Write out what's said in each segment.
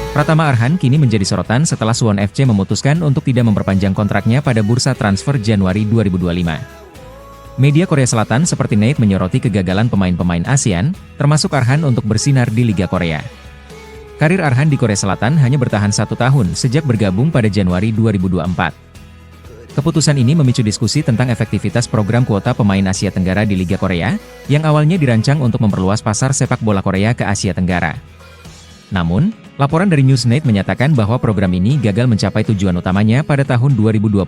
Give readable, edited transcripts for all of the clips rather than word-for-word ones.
Pratama Arhan kini menjadi sorotan setelah Suwon FC memutuskan untuk tidak memperpanjang kontraknya pada bursa transfer Januari 2025. Media Korea Selatan seperti NET menyoroti kegagalan pemain-pemain ASEAN, termasuk Arhan untuk bersinar di Liga Korea. Karir Arhan di Korea Selatan hanya bertahan 1 tahun sejak bergabung pada Januari 2024. Keputusan ini memicu diskusi tentang efektivitas program kuota pemain Asia Tenggara di Liga Korea, yang awalnya dirancang untuk memperluas pasar sepak bola Korea ke Asia Tenggara. Namun, laporan dari Newsnet menyatakan bahwa program ini gagal mencapai tujuan utamanya pada tahun 2025.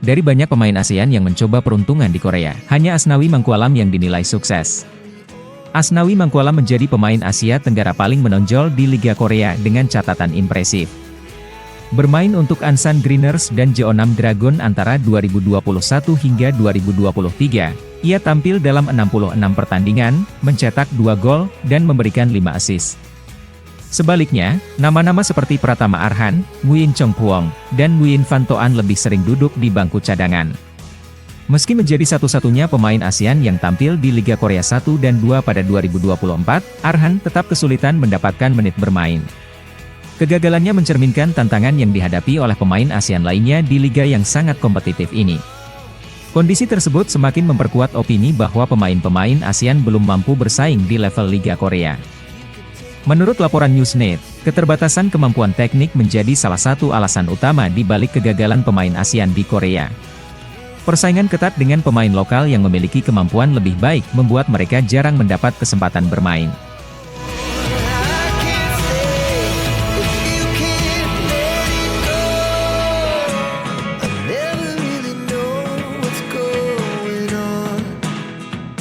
Dari banyak pemain ASEAN yang mencoba peruntungan di Korea, hanya Asnawi Mangkualam yang dinilai sukses. Asnawi Mangkualam menjadi pemain Asia Tenggara paling menonjol di Liga Korea dengan catatan impresif. Bermain untuk Ansan Greeners dan Jeonnam Dragon antara 2021 hingga 2023, ia tampil dalam 66 pertandingan, mencetak 2 gol, dan memberikan 5 assist. Sebaliknya, nama-nama seperti Pratama Arhan, Nguyen Chong Puong, dan Nguyen Van Toan lebih sering duduk di bangku cadangan. Meski menjadi satu-satunya pemain ASEAN yang tampil di Liga Korea 1 dan 2 pada 2024, Arhan tetap kesulitan mendapatkan menit bermain. Kegagalannya mencerminkan tantangan yang dihadapi oleh pemain ASEAN lainnya di liga yang sangat kompetitif ini. Kondisi tersebut semakin memperkuat opini bahwa pemain-pemain ASEAN belum mampu bersaing di level Liga Korea. Menurut laporan Newsnet, keterbatasan kemampuan teknik menjadi salah satu alasan utama di balik kegagalan pemain ASEAN di Korea. Persaingan ketat dengan pemain lokal yang memiliki kemampuan lebih baik membuat mereka jarang mendapat kesempatan bermain.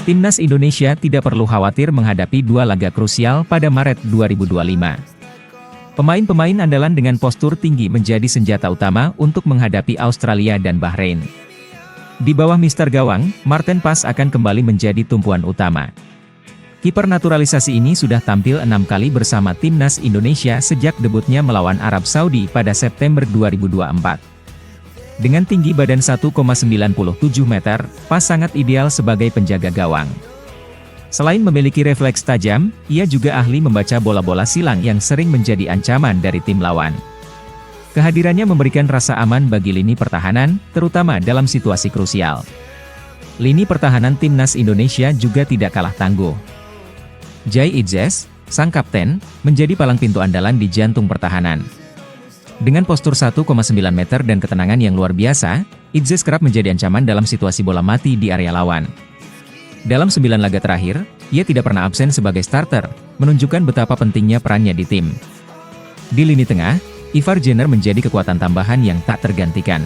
Timnas Indonesia tidak perlu khawatir menghadapi 2 laga krusial pada Maret 2025. Pemain-pemain andalan dengan postur tinggi menjadi senjata utama untuk menghadapi Australia dan Bahrain. Di bawah Mister Gawang, Marten Pas akan kembali menjadi tumpuan utama. Kiper naturalisasi ini sudah tampil 6 kali bersama Timnas Indonesia sejak debutnya melawan Arab Saudi pada September 2024. Dengan tinggi badan 1,97 meter, Pas sangat ideal sebagai penjaga gawang. Selain memiliki refleks tajam, ia juga ahli membaca bola-bola silang yang sering menjadi ancaman dari tim lawan. Kehadirannya memberikan rasa aman bagi lini pertahanan, terutama dalam situasi krusial. Lini pertahanan Timnas Indonesia juga tidak kalah tangguh. Jai Idzes, sang kapten, menjadi palang pintu andalan di jantung pertahanan. Dengan postur 1,9 meter dan ketenangan yang luar biasa, Idzes kerap menjadi ancaman dalam situasi bola mati di area lawan. Dalam 9 laga terakhir, ia tidak pernah absen sebagai starter, menunjukkan betapa pentingnya perannya di tim. Di lini tengah, Ivar Jenner menjadi kekuatan tambahan yang tak tergantikan.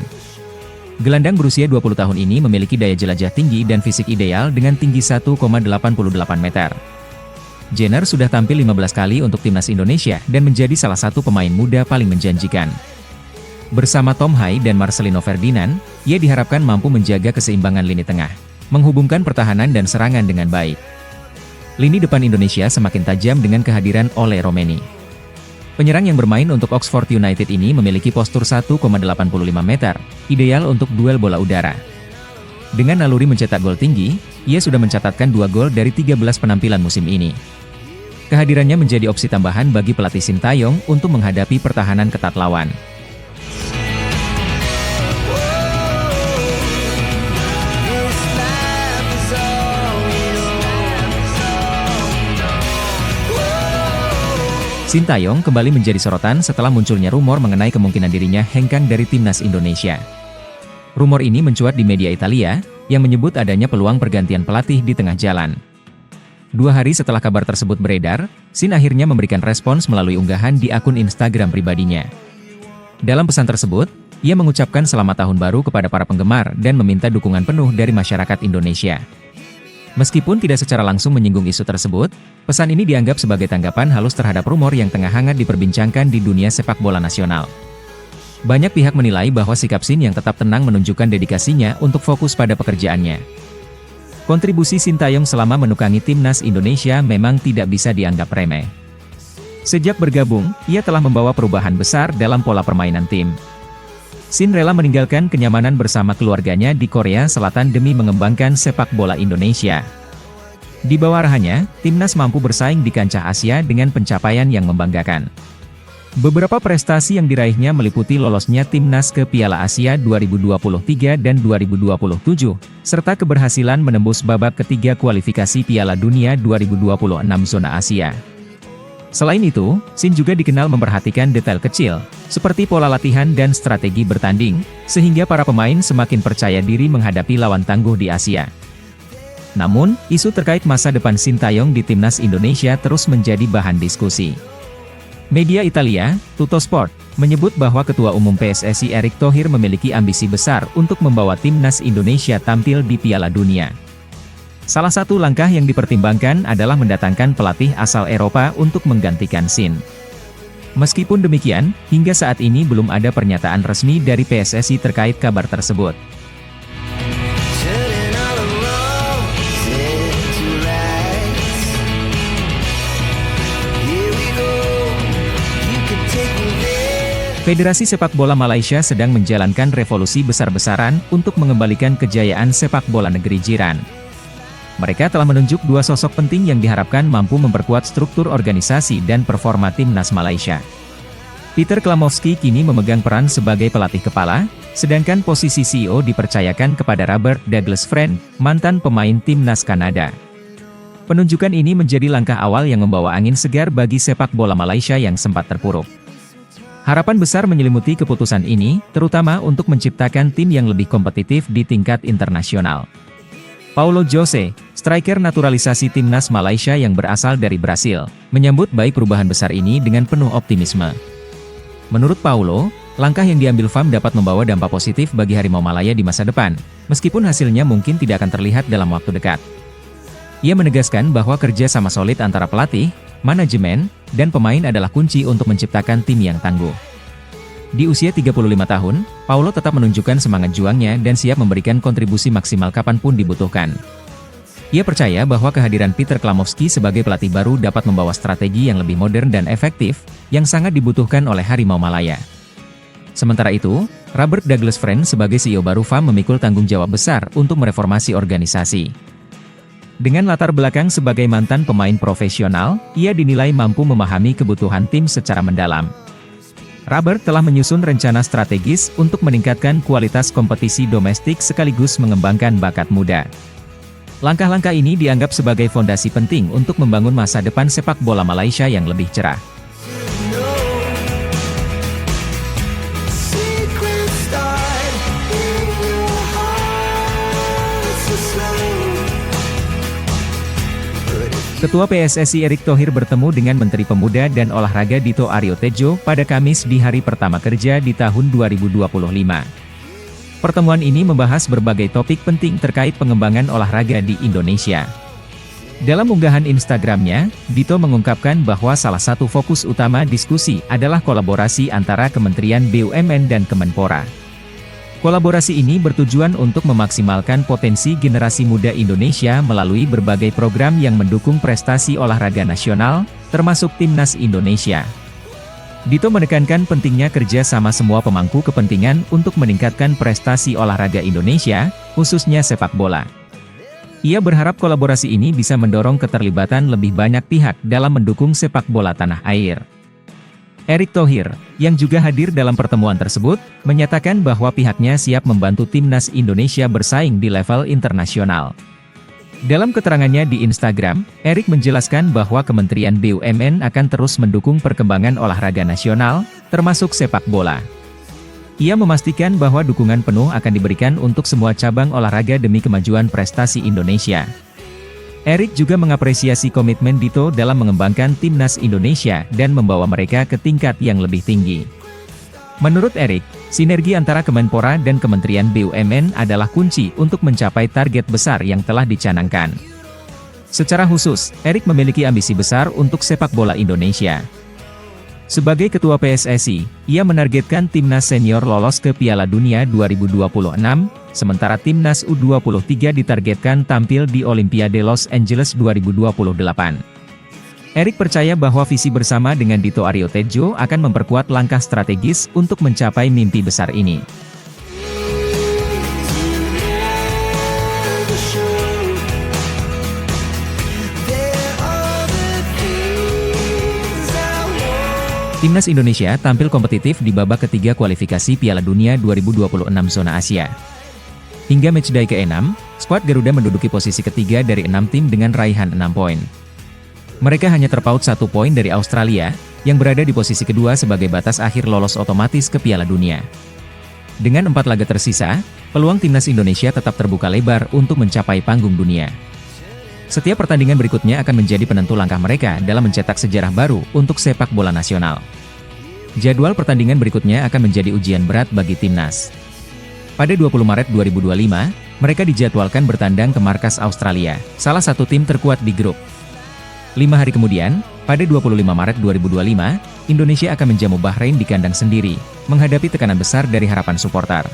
Gelandang berusia 20 tahun ini memiliki daya jelajah tinggi dan fisik ideal dengan tinggi 1,88 meter. Jenner sudah tampil 15 kali untuk Timnas Indonesia dan menjadi salah satu pemain muda paling menjanjikan. Bersama Tom Hai dan Marcelino Ferdinand, ia diharapkan mampu menjaga keseimbangan lini tengah, menghubungkan pertahanan dan serangan dengan baik. Lini depan Indonesia semakin tajam dengan kehadiran Ole Romeni. Penyerang yang bermain untuk Oxford United ini memiliki postur 1,85 meter, ideal untuk duel bola udara. Dengan naluri mencetak gol tinggi, ia sudah mencatatkan 2 gol dari 13 penampilan musim ini. Kehadirannya menjadi opsi tambahan bagi pelatih Sintayong untuk menghadapi pertahanan ketat lawan. Sintayong kembali menjadi sorotan setelah munculnya rumor mengenai kemungkinan dirinya hengkang dari Timnas Indonesia. Rumor ini mencuat di media Italia, yang menyebut adanya peluang pergantian pelatih di tengah jalan. 2 hari setelah kabar tersebut beredar, Sin akhirnya memberikan respons melalui unggahan di akun Instagram pribadinya. Dalam pesan tersebut, ia mengucapkan selamat tahun baru kepada para penggemar dan meminta dukungan penuh dari masyarakat Indonesia. Meskipun tidak secara langsung menyinggung isu tersebut, pesan ini dianggap sebagai tanggapan halus terhadap rumor yang tengah hangat diperbincangkan di dunia sepak bola nasional. Banyak pihak menilai bahwa sikap Sin yang tetap tenang menunjukkan dedikasinya untuk fokus pada pekerjaannya. Kontribusi Sintayong selama menukangi Timnas Indonesia memang tidak bisa dianggap remeh. Sejak bergabung, ia telah membawa perubahan besar dalam pola permainan tim. Sin rela meninggalkan kenyamanan bersama keluarganya di Korea Selatan demi mengembangkan sepak bola Indonesia. Di bawah arahannya, Timnas mampu bersaing di kancah Asia dengan pencapaian yang membanggakan. Beberapa prestasi yang diraihnya meliputi lolosnya timnas ke Piala Asia 2023 dan 2027, serta keberhasilan menembus babak ketiga kualifikasi Piala Dunia 2026 zona Asia. Selain itu, Shin juga dikenal memperhatikan detail kecil, seperti pola latihan dan strategi bertanding, sehingga para pemain semakin percaya diri menghadapi lawan tangguh di Asia. Namun, isu terkait masa depan Sintayong di timnas Indonesia terus menjadi bahan diskusi. Media Italia, Tuttosport, menyebut bahwa Ketua Umum PSSI Erick Thohir memiliki ambisi besar untuk membawa timnas Indonesia tampil di Piala Dunia. Salah satu langkah yang dipertimbangkan adalah mendatangkan pelatih asal Eropa untuk menggantikan Shin. Meskipun demikian, hingga saat ini belum ada pernyataan resmi dari PSSI terkait kabar tersebut. Federasi Sepak Bola Malaysia sedang menjalankan revolusi besar-besaran untuk mengembalikan kejayaan sepak bola negeri jiran. Mereka telah menunjuk dua sosok penting yang diharapkan mampu memperkuat struktur organisasi dan performa timnas Malaysia. Peter Klamovski kini memegang peran sebagai pelatih kepala, sedangkan posisi CEO dipercayakan kepada Robert Douglas Friend, mantan pemain timnas Kanada. Penunjukan ini menjadi langkah awal yang membawa angin segar bagi sepak bola Malaysia yang sempat terpuruk. Harapan besar menyelimuti keputusan ini, terutama untuk menciptakan tim yang lebih kompetitif di tingkat internasional. Paulo Jose, striker naturalisasi timnas Malaysia yang berasal dari Brasil, menyambut baik perubahan besar ini dengan penuh optimisme. Menurut Paulo, langkah yang diambil FAM dapat membawa dampak positif bagi Harimau Malaya di masa depan, meskipun hasilnya mungkin tidak akan terlihat dalam waktu dekat. Ia menegaskan bahwa kerja sama solid antara pelatih, manajemen, dan pemain adalah kunci untuk menciptakan tim yang tangguh. Di usia 35 tahun, Paulo tetap menunjukkan semangat juangnya dan siap memberikan kontribusi maksimal kapanpun dibutuhkan. Ia percaya bahwa kehadiran Peter Klamovski sebagai pelatih baru dapat membawa strategi yang lebih modern dan efektif, yang sangat dibutuhkan oleh Harimau Malaya. Sementara itu, Robert Douglas Friend sebagai CEO baru FAM memikul tanggung jawab besar untuk mereformasi organisasi. Dengan latar belakang sebagai mantan pemain profesional, ia dinilai mampu memahami kebutuhan tim secara mendalam. Robert telah menyusun rencana strategis untuk meningkatkan kualitas kompetisi domestik sekaligus mengembangkan bakat muda. Langkah-langkah ini dianggap sebagai fondasi penting untuk membangun masa depan sepak bola Malaysia yang lebih cerah. Ketua PSSI Erick Thohir bertemu dengan Menteri Pemuda dan Olahraga Dito Aryo Tejo pada Kamis di hari pertama kerja di tahun 2025. Pertemuan ini membahas berbagai topik penting terkait pengembangan olahraga di Indonesia. Dalam unggahan Instagramnya, Dito mengungkapkan bahwa salah satu fokus utama diskusi adalah kolaborasi antara Kementerian BUMN dan Kemenpora. Kolaborasi ini bertujuan untuk memaksimalkan potensi generasi muda Indonesia melalui berbagai program yang mendukung prestasi olahraga nasional, termasuk Timnas Indonesia. Dito menekankan pentingnya kerja sama semua pemangku kepentingan untuk meningkatkan prestasi olahraga Indonesia, khususnya sepak bola. Ia berharap kolaborasi ini bisa mendorong keterlibatan lebih banyak pihak dalam mendukung sepak bola tanah air. Erick Thohir, yang juga hadir dalam pertemuan tersebut, menyatakan bahwa pihaknya siap membantu timnas Indonesia bersaing di level internasional. Dalam keterangannya di Instagram, Erick menjelaskan bahwa Kementerian BUMN akan terus mendukung perkembangan olahraga nasional, termasuk sepak bola. Ia memastikan bahwa dukungan penuh akan diberikan untuk semua cabang olahraga demi kemajuan prestasi Indonesia. Erick juga mengapresiasi komitmen Dito dalam mengembangkan timnas Indonesia dan membawa mereka ke tingkat yang lebih tinggi. Menurut Erick, sinergi antara Kemenpora dan Kementerian BUMN adalah kunci untuk mencapai target besar yang telah dicanangkan. Secara khusus, Erick memiliki ambisi besar untuk sepak bola Indonesia. Sebagai Ketua PSSI, ia menargetkan timnas senior lolos ke Piala Dunia 2026, sementara timnas U23 ditargetkan tampil di Olimpiade Los Angeles 2028. Erick percaya bahwa visi bersama dengan Dito Aryo Tejo akan memperkuat langkah strategis untuk mencapai mimpi besar ini. Timnas Indonesia tampil kompetitif di babak ketiga kualifikasi Piala Dunia 2026 zona Asia. Hingga matchday ke-6, skuad Garuda menduduki posisi ketiga dari 6 tim dengan raihan 6 poin. Mereka hanya terpaut 1 poin dari Australia, yang berada di posisi kedua sebagai batas akhir lolos otomatis ke Piala Dunia. Dengan 4 laga tersisa, peluang Timnas Indonesia tetap terbuka lebar untuk mencapai panggung dunia. Setiap pertandingan berikutnya akan menjadi penentu langkah mereka dalam mencetak sejarah baru untuk sepak bola nasional. Jadwal pertandingan berikutnya akan menjadi ujian berat bagi Timnas. Pada 20 Maret 2025, mereka dijadwalkan bertandang ke markas Australia, salah satu tim terkuat di grup. 5 hari kemudian, pada 25 Maret 2025, Indonesia akan menjamu Bahrain di kandang sendiri, menghadapi tekanan besar dari harapan supporter.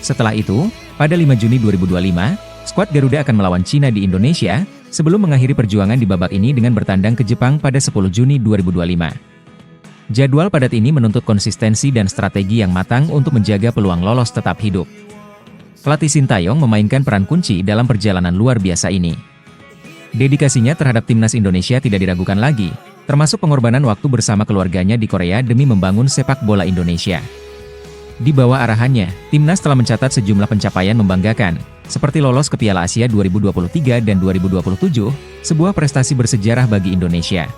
Setelah itu, pada 5 Juni 2025, skuad Garuda akan melawan Cina di Indonesia, sebelum mengakhiri perjuangan di babak ini dengan bertandang ke Jepang pada 10 Juni 2025. Jadwal padat ini menuntut konsistensi dan strategi yang matang untuk menjaga peluang lolos tetap hidup. Pelatih Sintayong memainkan peran kunci dalam perjalanan luar biasa ini. Dedikasinya terhadap Timnas Indonesia tidak diragukan lagi, termasuk pengorbanan waktu bersama keluarganya di Korea demi membangun sepak bola Indonesia. Di bawah arahannya, Timnas telah mencatat sejumlah pencapaian membanggakan, seperti lolos ke Piala Asia 2023 dan 2027, sebuah prestasi bersejarah bagi Indonesia.